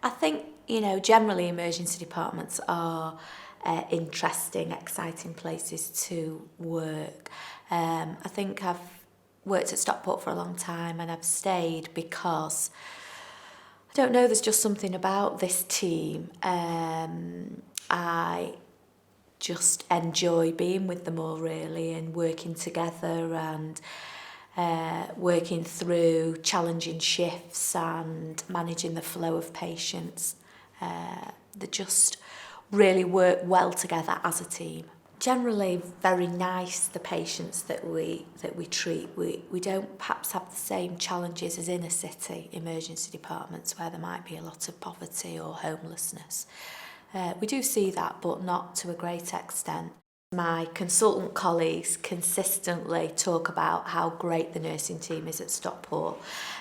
I think, generally emergency departments are interesting, exciting places to work. I think I've worked at Stockport for a long time and I've stayed because, I don't know, there's just something about this team. I just enjoy being with them all really and working together and working through challenging shifts and managing the flow of patients. They just really work well together as a team. Generally very nice, the patients that we treat. We don't perhaps have the same challenges as inner city emergency departments where there might be a lot of poverty or homelessness. We do see that, but not to a great extent. My consultant colleagues consistently talk about how great the nursing team is at Stockport,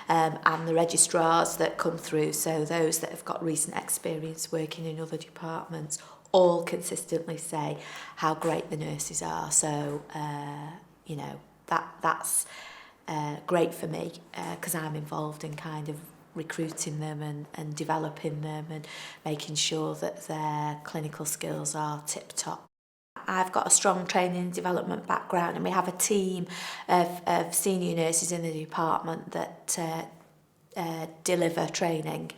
and the registrars that come through, so those that have got recent experience working in other departments, all consistently say how great the nurses are. So, that's great for me because I'm involved in kind of recruiting them and developing them and making sure that their clinical skills are tip-top. I've got a strong training and development background, and we have a team of senior nurses in the department that deliver training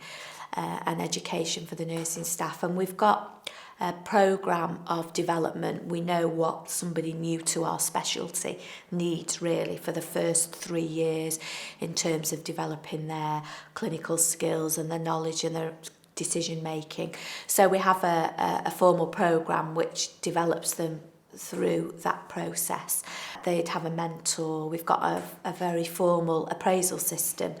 and education for the nursing staff, and we've got a programme of development. We know what somebody new to our specialty needs really for the first 3 years in terms of developing their clinical skills and their knowledge and their decision making. So we have a formal programme which develops them through that process. They'd have a mentor. We've got a very formal appraisal system.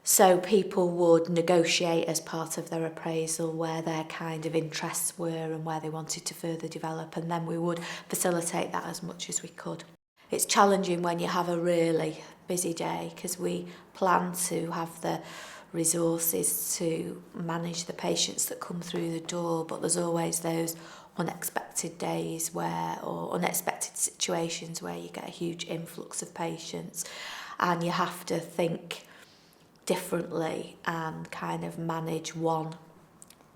So people would negotiate as part of their appraisal where their kind of interests were and where they wanted to further develop, and then we would facilitate that as much as we could. It's challenging when you have a really busy day because we plan to have the resources to manage the patients that come through the door, but there's always those unexpected days or unexpected situations where you get a huge influx of patients and you have to think differently and kind of manage one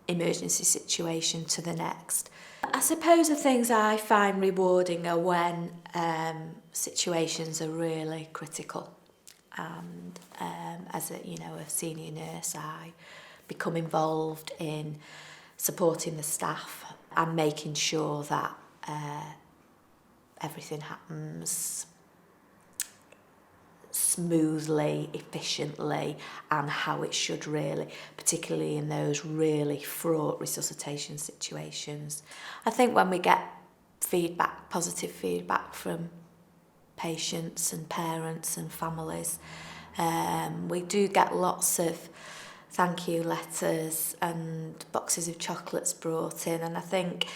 emergency situation to the next. I suppose the things I find rewarding are when situations are really critical, and as a senior nurse, I become involved in supporting the staff and making sure that everything happens smoothly, efficiently, and how it should really, particularly in those really fraught resuscitation situations. I think when we get feedback, positive feedback from patients and parents and families, we do get lots of thank you letters and boxes of chocolates brought in, and I think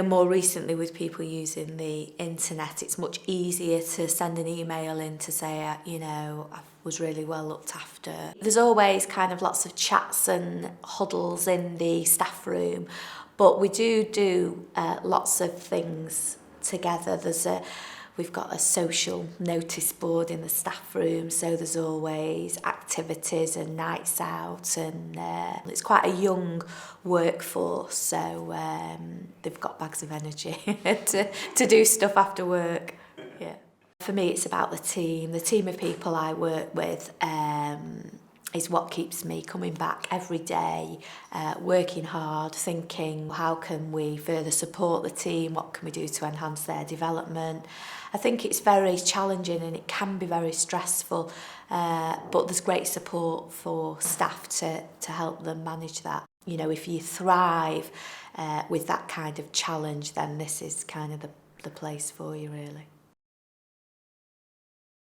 more recently with people using the internet, it's much easier to send an email in to say, I was really well looked after. There's always kind of lots of chats and huddles in the staff room, but we do lots of things together. We've got a social notice board in the staff room, so there's always activities and nights out, and it's quite a young workforce, so they've got bags of energy to do stuff after work. Yeah. For me, it's about the team of people I work with. Is what keeps me coming back every day, working hard, thinking how can we further support the team, what can we do to enhance their development. I think it's very challenging and it can be very stressful, but there's great support for staff to help them manage that. If you thrive with that kind of challenge, then this is kind of the place for you really.